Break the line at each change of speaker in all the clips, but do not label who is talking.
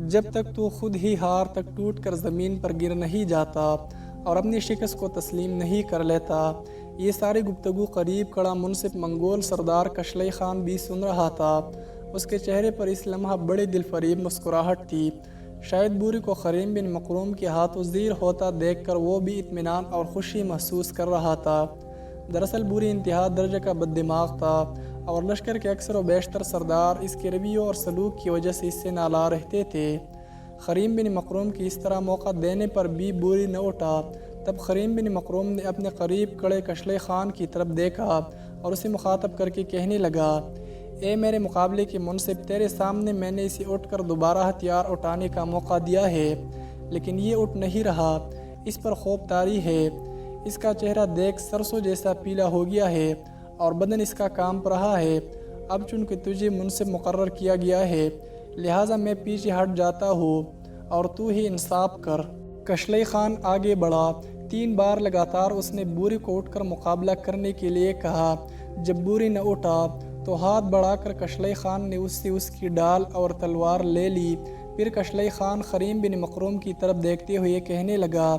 جب تک تو خود ہی ہار تک ٹوٹ کر زمین پر گر نہیں جاتا اور اپنی شکست کو تسلیم نہیں کر لیتا۔ یہ ساری گفتگو قریب کھڑا منصف منگول سردار کشلئی خان بھی سن رہا تھا۔ اس کے چہرے پر اس لمحہ بڑی دل فریب مسکراہٹ تھی۔ شاید بوری کو خریم بن مکروم کے ہاتھوں زیر ہوتا دیکھ کر وہ بھی اطمینان اور خوشی محسوس کر رہا تھا۔ دراصل بوری انتہا درجہ کا بد دماغ تھا اور لشکر کے اکثر و بیشتر سردار اس کے رویوں اور سلوک کی وجہ سے اس سے نالا رہتے تھے۔ خریم بن مکروم کی اس طرح موقع دینے پر بھی بوری نہ اٹھا۔ تب خریم بن مکروم نے اپنے قریب کھڑے کشلئی خان کی طرف دیکھا اور اسے مخاطب کر کے کہنے لگا، اے میرے مقابلے کے منصف، تیرے سامنے میں نے اسے اٹھ کر دوبارہ ہتھیار اٹھانے کا موقع دیا ہے، لیکن یہ اٹھ نہیں رہا۔ اس پر خوف طاری ہے۔ اس کا چہرہ دیکھ سرسوں جیسا پیلا ہو گیا ہے اور بدن اس کا کانپ رہا ہے۔ اب چونکہ تجھے منصف مقرر کیا گیا ہے، لہٰذا میں پیچھے ہٹ جاتا ہوں اور تو ہی انصاف کر۔ کشلئی خان آگے بڑھا۔ 3 بار لگاتار اس نے بوری کو اٹھ کر مقابلہ کرنے کے لیے کہا۔ جب بوری نہ اٹھا تو ہاتھ بڑھا کر کشلئی خان نے اس سے اس کی ڈال اور تلوار لے لی۔ پھر کشلئی خان خریم بن مکروم کی طرف دیکھتے ہوئے کہنے لگا،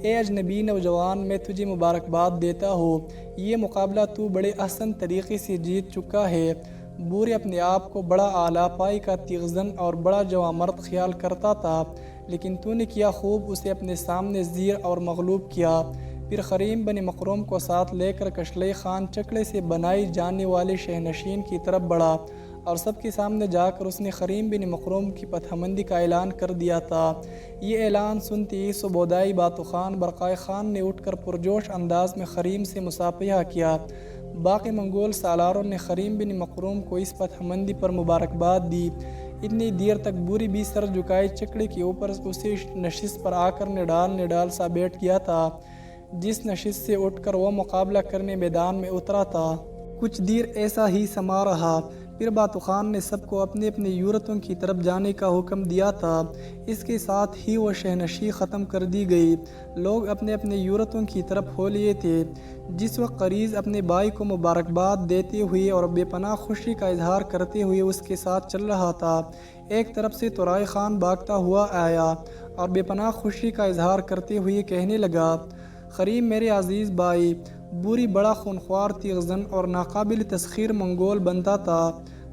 اے اجنبی نوجوان، میں تجھے مبارکباد دیتا ہوں۔ یہ مقابلہ تو بڑے احسن طریقے سے جیت چکا ہے۔ بوری اپنے آپ کو بڑا اعلیٰ پائی کا تیغ زن اور بڑا جواں مرد خیال کرتا تھا، لیکن تو نے کیا خوب اسے اپنے سامنے زیر اور مغلوب کیا۔ پھر خریم بن مکروم کو ساتھ لے کر کشلئی خان چکڑے سے بنائی جانے والے شہنشین کی طرف بڑھا اور سب کے سامنے جا کر اس نے خریم بن مکروم کی فتح مندی کا اعلان کر دیا تھا۔ یہ اعلان سنتے ہی صوبودائی باتو خان برقائے خان نے اٹھ کر پرجوش انداز میں خریم سے مصافحہ کیا۔ باقی منگول سالاروں نے خریم بن مکروم کو اس فتح مندی پر مبارکباد دی۔ اتنی دیر تک بوری بھی سر جھکائے چکڑے کے اوپر اسی نشست پر آ کر نڈال سا بیٹھ گیا تھا جس نشست سے اٹھ کر وہ مقابلہ کرنے میدان میں اترا تھا۔ کچھ دیر ایسا ہی سما رہا، پھر باتو خان نے سب کو اپنے اپنے یورتوں کی طرف جانے کا حکم دیا تھا۔ اس کے ساتھ ہی وہ شہنشی ختم کر دی گئی۔ لوگ اپنے اپنے یورتوں کی طرف ہو لیے تھے۔ جس وقت قریض اپنے بھائی کو مبارکباد دیتے ہوئے اور بے پناہ خوشی کا اظہار کرتے ہوئے اس کے ساتھ چل رہا تھا، ایک طرف سے طرائے خان بھاگتا ہوا آیا اور بے پناہ خوشی کا اظہار کرتے ہوئے کہنے لگا، خریم میرے عزیز بھائی، بوری بڑا خونخوار تیغ زن اور ناقابل تسخیر منگول بنتا تھا۔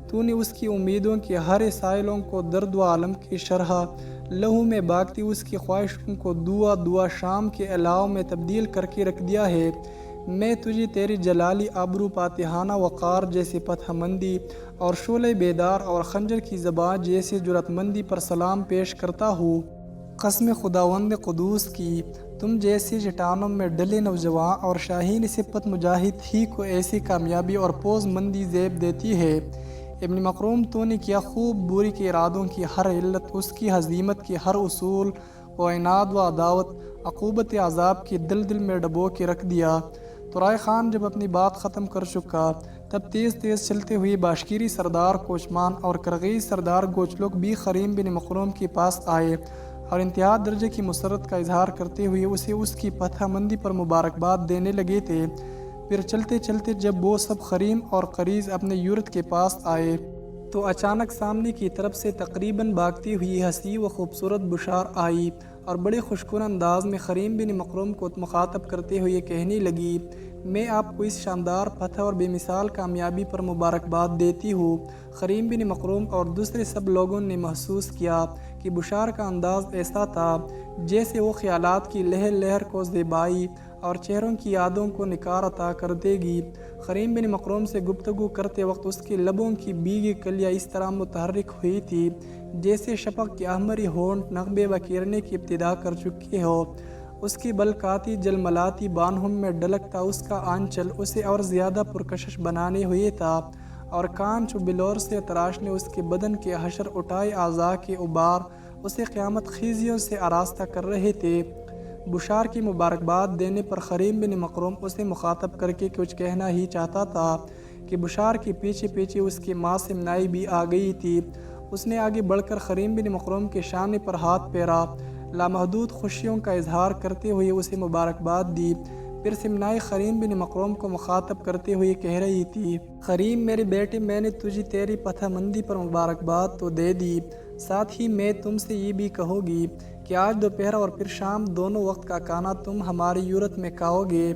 تو نے اس کی امیدوں کے ہرے سائلوں کو درد و عالم کی شرح لہو میں بھاگتی اس کی خواہشوں کو دعا شام کے الاؤ میں تبدیل کر کے رکھ دیا ہے۔ میں تجھے تیری جلالی آبرو فاتحانہ وقار جیسے فتح مندی اور شعلہ بیدار اور خنجر کی زبان جیسے جرأت مندی پر سلام پیش کرتا ہوں۔ قسم خداوند قدوس کی، تم جیسے چٹانوں میں ڈلے نوجوان اور شاہین صفت مجاہد ہی کو ایسی کامیابی اور پوز مندی زیب دیتی ہے۔ ابن مکروم، تو نے کیا خوب بوری کے ارادوں کی ہر علت، اس کی ہزیمت کے ہر اصول و عناد و عداوت، عقوبت عذاب کی دل میں ڈبو کے رکھ دیا۔ طرائے خان جب اپنی بات ختم کر چکا، تب تیز چلتے ہوئے باشکیری سردار کوچمان اور کرغیز سردار گوچلوک بھی خریم بن مکروم کے پاس آئے اور انتہا درجے کی مسرت کا اظہار کرتے ہوئے اسے اس کی فتح مندی پر مبارکباد دینے لگے تھے۔ پھر چلتے چلتے جب وہ سب خریم اور قریض اپنے یورت کے پاس آئے تو اچانک سامنے کی طرف سے تقریباً بھاگتی ہوئی حسین و خوبصورت بشار آئی اور بڑے خوشگوار انداز میں خریم بن مکروم کو مخاطب کرتے ہوئے کہنے لگی، میں آپ کو اس شاندار فتح اور بے مثال کامیابی پر مبارکباد دیتی ہوں۔ خریم بن مکروم اور دوسرے سب لوگوں نے محسوس کیا کہ بشار کا انداز ایسا تھا جیسے وہ خیالات کی لہر لہر کو زیبائی اور چہروں کی یادوں کو نکھار عطا کر دے گی۔ خریم بن مکروم سے گفتگو کرتے وقت اس کے لبوں کی بھیگی کلیاں اس طرح متحرک ہوئی تھی جیسے شفق کے احمری ہونٹ نغمے بکھیرنے کی ابتدا کر چکے ہو۔ اس کی بلکاتی جلملاتی بانہوں میں ڈھلکتا اس کا آنچل اسے اور زیادہ پرکشش بنانے ہوئے تھا اور کانچ و بلور سے تراشنے اس کے بدن کے حشر اٹھائے اعضاء کے غبار اسے قیامت خیزیوں سے آراستہ کر رہے تھے۔ بشار کی مبارکباد دینے پر خریم بن مکروم اسے مخاطب کر کے کچھ کہنا ہی چاہتا تھا کہ بشار کے پیچھے پیچھے اس کی ماں سمنائی بھی آ گئی تھی۔ اس نے آگے بڑھ کر خریم بن مکروم کے شانے پر ہاتھ پھیرا، لامحدود خوشیوں کا اظہار کرتے ہوئے اسے مبارکباد دی۔ پھر سمنائی خریم بن مقروم کو مخاطب کرتے ہوئے کہہ رہی تھی، خریم میری بیٹی، میں نے تجھے تیری پتہ مندی پر مبارکباد تو دے دی، ساتھ ہی میں تم سے یہ بھی کہوں گی کہ آج دوپہر اور پھر شام دونوں وقت کا کھانا تم ہماری یورت میں کھاؤ گے۔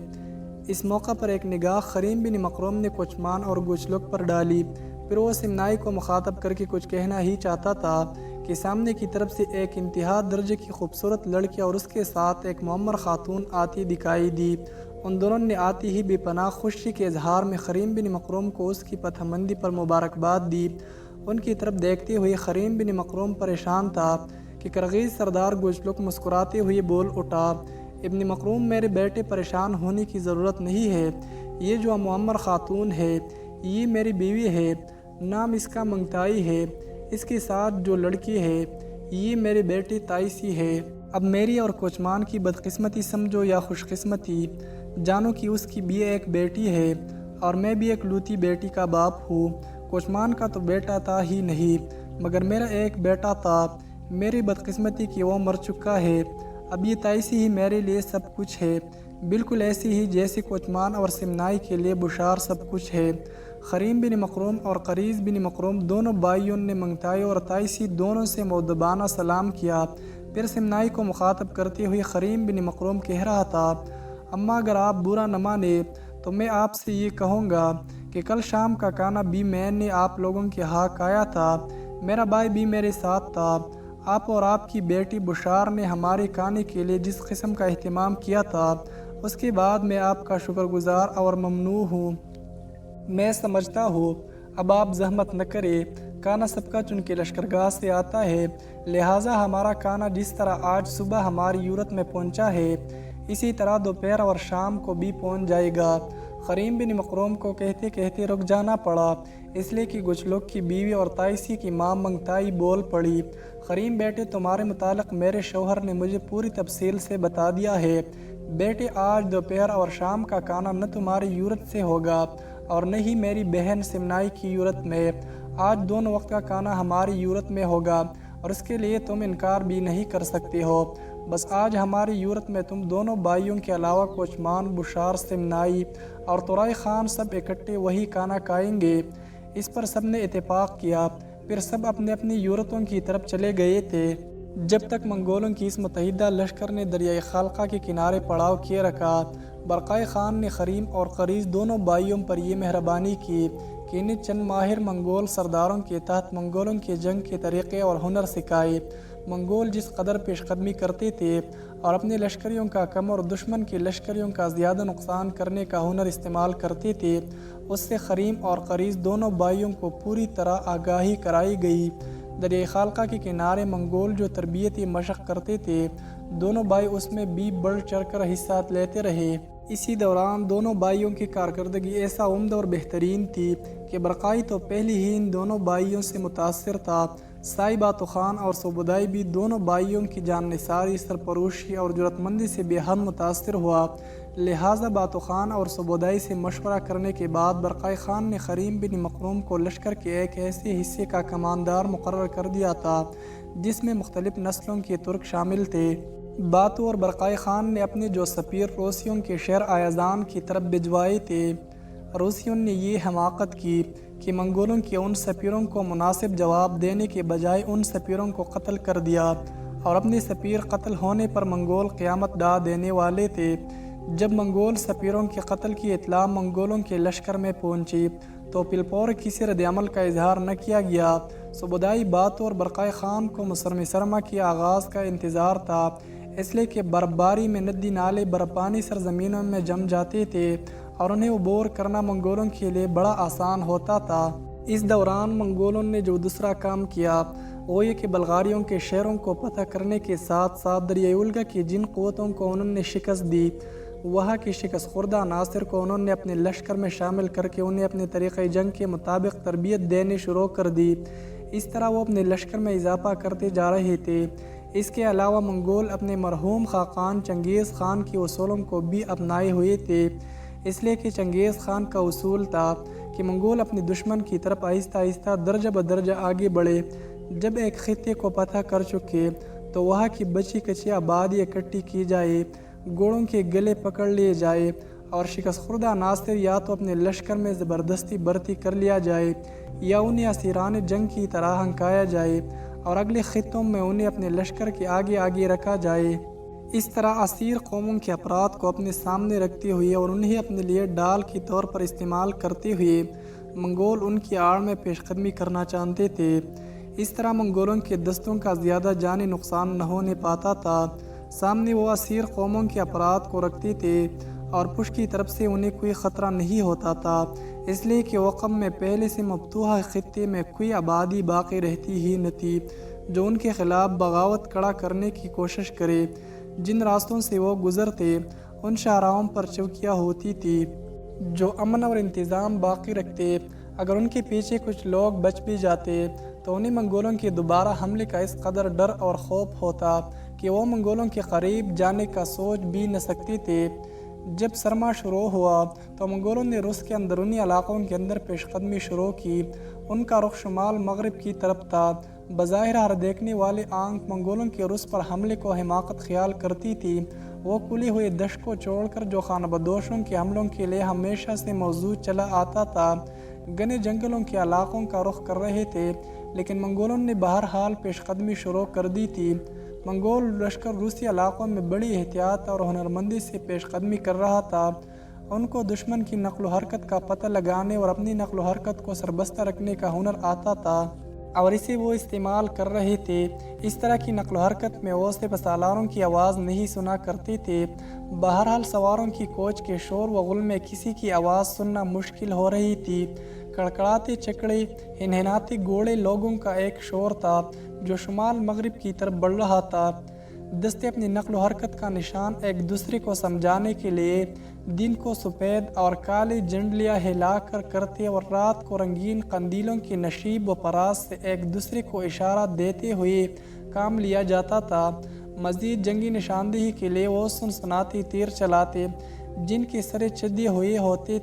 اس موقع پر ایک نگاہ خریم بن مقروم نے کوچمان اور گچلک پر ڈالی، پھر وہ سمنائی کو مخاطب کر کے کچھ کہنا ہی چاہتا تھا کہ سامنے کی طرف سے ایک انتہا درجے کی خوبصورت لڑکی اور اس کے ساتھ ایک معمر خاتون آتی دکھائی دی۔ ان دونوں نے آتی ہی بے پناہ خوشی کے اظہار میں خریم بن مقروم کو اس کی پتہ مندی پر مبارکباد دی۔ ان کی طرف دیکھتے ہوئے خریم بن مقروم پریشان تھا کہ کرغیز سردار گچلک مسکراتے ہوئے بول اٹھا، ابن مقروم میرے بیٹے، پریشان ہونے کی ضرورت نہیں ہے، یہ جو معمر خاتون ہے یہ میری بیوی ہے، نام اس کا منگتائی ہے، اس کے ساتھ جو لڑکی ہے یہ میری بیٹی تائسی ہے۔ اب میری اور کوچمان کی بدقسمتی سمجھو یا خوش قسمتی، جانو کہ اس کی بھی ایک بیٹی ہے اور میں بھی ایک لوتی بیٹی کا باپ ہوں۔ کوچمان کا تو بیٹا تھا ہی نہیں، مگر میرا ایک بیٹا تھا، میری بدقسمتی کہ وہ مر چکا ہے، اب یہ تائسی ہی میرے لیے سب کچھ ہے، بالکل ایسی ہی جیسے کوچمان اور سمنائی کے لیے بشار سب کچھ ہے۔ خریم بن مقروم اور قریز بن مقروم دونوں بھائیوں نے منگتائی اور تائسی دونوں سے مؤدبانہ سلام کیا۔ پھر سمنائی کو مخاطب کرتے ہوئے خریم بن مقروم کہہ رہا تھا، اماں اگر آپ برا نہ مانے تو میں آپ سے یہ کہوں گا کہ کل شام کا کھانا بھی میں نے آپ لوگوں کے ہاں کھایا تھا، میرا بھائی بھی میرے ساتھ تھا، آپ اور آپ کی بیٹی بشار نے ہمارے کھانے کے لیے جس قسم کا اہتمام کیا تھا اس کے بعد میں آپ کا شکر گزار اور ممنون ہوں۔ میں سمجھتا ہوں اب آپ زحمت نہ کریں، کھانا سب کا چونکہ لشکرگاہ سے آتا ہے، لہٰذا ہمارا کھانا جس طرح آج صبح ہماری یورت میں پہنچا ہے اسی طرح دوپہر اور شام کو بھی پہنچ جائے گا۔ خریم بن مقروم کو کہتے کہتے رک جانا پڑا، اس لیے کہ گچلک کی بیوی اور تائسی کی ماں منگتائی بول پڑی، خریم بیٹے، تمہارے متعلق میرے شوہر نے مجھے پوری تفصیل سے بتا دیا ہے، بیٹے آج دوپہر اور شام کا کھانا نہ تمہاری یورت سے ہوگا اور نہ ہی میری بہن سمنائی کی یورت میں، آج دونوں وقت کا کھانا ہماری یورت میں ہوگا اور اس کے لیے تم انکار بھی نہیں کر سکتے ہو، بس آج ہماری یورت میں تم دونوں بھائیوں کے علاوہ کوچمان، بشار، سمنائی اور تورائی خان سب اکٹھے وہی کھانا کھائیں گے۔ اس پر سب نے اتفاق کیا، پھر سب اپنے اپنی یورتوں کی طرف چلے گئے تھے، جب تک منگولوں کی اس متحدہ لشکر نے دریائے خالقہ کے کنارے پڑاؤ کیے رکھا۔ برقائے خان نے خریم اور قریز دونوں بھائیوں پر یہ مہربانی کی کہ انہیں چند ماہر منگول سرداروں کے تحت منگولوں کے جنگ کے طریقے اور ہنر سکھائے۔ منگول جس قدر پیش قدمی کرتے تھے اور اپنے لشکریوں کا کم اور دشمن کے لشکریوں کا زیادہ نقصان کرنے کا ہنر استعمال کرتے تھے، اس سے خریم اور قریز دونوں بھائیوں کو پوری طرح آگاہی کرائی گئی۔ دریائے خالقہ کے کنارے منگول جو تربیتی مشق کرتے تھے، دونوں بھائی اس میں بھی بڑھ چڑھ کر حصہ لیتے رہے۔ اسی دوران دونوں بھائیوں کی کارکردگی ایسا عمدہ اور بہترین تھی کہ برقائی تو پہلے ہی ان دونوں بھائیوں سے متاثر تھا، سائی باتو خان اور سوبودائی بھی دونوں بھائیوں کی جان نثاری، سرپروشی اور جرأت مندی سے بے حد متاثر ہوا، لہٰذا باتو خان اور سوبودائی سے مشورہ کرنے کے بعد برقائی خان نے خریم بن مقروم کو لشکر کے ایک ایسے حصے کا کماندار مقرر کر دیا تھا جس میں مختلف نسلوں کے ترک شامل تھے۔ باتو اور برقائی خان نے اپنے جو سفیر روسیوں کے شہر آیزان کی طرف بھجوائے تھے، روسیوں نے یہ حماقت کی کہ منگولوں کے ان سفیروں کو مناسب جواب دینے کے بجائے ان سفیروں کو قتل کر دیا اور اپنے سفیر قتل ہونے پر منگول قیامت ڈھا دینے والے تھے۔ جب منگول سفیروں کے قتل کی اطلاع منگولوں کے لشکر میں پہنچی تو پلپور کسی رد عمل کا اظہار نہ کیا گیا۔ سوبودائی، باتو اور برقائی خان کو مسرم سرما کے آغاز کا انتظار تھا، اس لیے کہ برفباری میں ندی نالے برفانی سرزمینوں میں جم جاتے تھے اور انہیں عبور کرنا منگولوں کے لیے بڑا آسان ہوتا تھا۔ اس دوران منگولوں نے جو دوسرا کام کیا وہ یہ کہ بلغاریوں کے شہروں کو فتح کرنے کے ساتھ ساتھ دریائے وولگا کی جن قوتوں کو انہوں نے شکست دی، وہاں کی شکست خوردہ عناصر کو انہوں نے اپنے لشکر میں شامل کر کے انہیں اپنے طریقہ جنگ کے مطابق تربیت دینے شروع کر دی۔ اس طرح وہ اپنے لشکر میں اضافہ کرتے جا رہے تھے۔ اس کے علاوہ منگول اپنے مرحوم خاقان چنگیز خان کے اصولوں کو بھی اپنائے ہوئے تھے، اس لیے کہ چنگیز خان کا اصول تھا کہ منگول اپنے دشمن کی طرف آہستہ آہستہ درجہ بدرجہ آگے بڑھے، جب ایک خطے کو فتح کر چکے تو وہاں کی بچی کچی آبادی اکٹھی کی جائے، گھوڑوں کے گلے پکڑ لیے جائے اور شکست خوردہ عناصر یا تو اپنے لشکر میں زبردستی بھرتی کر لیا جائے یا انہیں اسیران جنگ کی طرح ہنکایا جائے اور اگلے خطوں میں انہیں اپنے لشکر کے آگے آگے رکھا جائے۔ اس طرح اسیر قوموں کے افراد کو اپنے سامنے رکھتے ہوئے اور انہیں اپنے لیے ڈال کے طور پر استعمال کرتے ہوئے منگول ان کی آڑ میں پیش قدمی کرنا چاہتے تھے۔ اس طرح منگولوں کے دستوں کا زیادہ جانی نقصان نہ ہونے پاتا تھا۔ سامنے وہ اسیر قوموں کے افراد کو رکھتے تھے اور پشت کی طرف سے انہیں کوئی خطرہ نہیں ہوتا تھا، اس لیے کہ وقم میں پہلے سے مفتوحہ خطے میں کوئی آبادی باقی رہتی ہی نہ تھی جو ان کے خلاف بغاوت کھڑا کرنے کی کوشش کرے۔ جن راستوں سے وہ گزرتے ان شاہراہوں پر چوکیاں ہوتی تھی جو امن اور انتظام باقی رکھتے۔ اگر ان کے پیچھے کچھ لوگ بچ بھی جاتے تو انہیں منگولوں کے دوبارہ حملے کا اس قدر ڈر اور خوف ہوتا کہ وہ منگولوں کے قریب جانے کا سوچ بھی نہ سکتے تھے۔ جب سرما شروع ہوا تو منگولوں نے روس کے اندرونی علاقوں کے اندر پیش قدمی شروع کی۔ ان کا رخ شمال مغرب کی طرف تھا۔ بظاہر ہر دیکھنے والے آنکھ منگولوں کے روس پر حملے کو حماقت خیال کرتی تھی۔ وہ کھلے ہوئے دشت کو چھوڑ کر جو خانہ بدوشوں کے حملوں کے لیے ہمیشہ سے موزوں چلا آتا تھا، گھنے جنگلوں کے علاقوں کا رخ کر رہے تھے، لیکن منگولوں نے بہرحال پیش قدمی شروع کر دی تھی۔ منگول لشکر روسی علاقوں میں بڑی احتیاط اور ہنرمندی سے پیش قدمی کر رہا تھا۔ ان کو دشمن کی نقل و حرکت کا پتہ لگانے اور اپنی نقل و حرکت کو سربستہ رکھنے کا ہنر آتا تھا اور اسے وہ استعمال کر رہے تھے۔ اس طرح کی نقل و حرکت میں وہ صرف سالاروں کی آواز نہیں سنا کرتے تھے، بہرحال سواروں کی کوچ کے شور و غل میں کسی کی آواز سننا مشکل ہو رہی تھی۔ کڑکڑاتے چکڑے، ہنہناتے گھوڑے لوگوں کا ایک شور تھا جو شمال مغرب کی طرف بڑھ رہا تھا۔ دستے اپنی نقل و حرکت کا نشان ایک دوسرے کو سمجھانے کے لیے دن کو سفید اور کالے جھنڈیاں ہلا کر کرتے اور رات کو رنگین قندیلوں کی نشیب و فراز سے ایک دوسرے کو اشارہ دیتے ہوئے کام لیا جاتا تھا۔ مزید جنگی نشاندہی کے لیے وہ سنسناتی تیر چلاتے جن کے سرے چھدے ہوئے ہوتے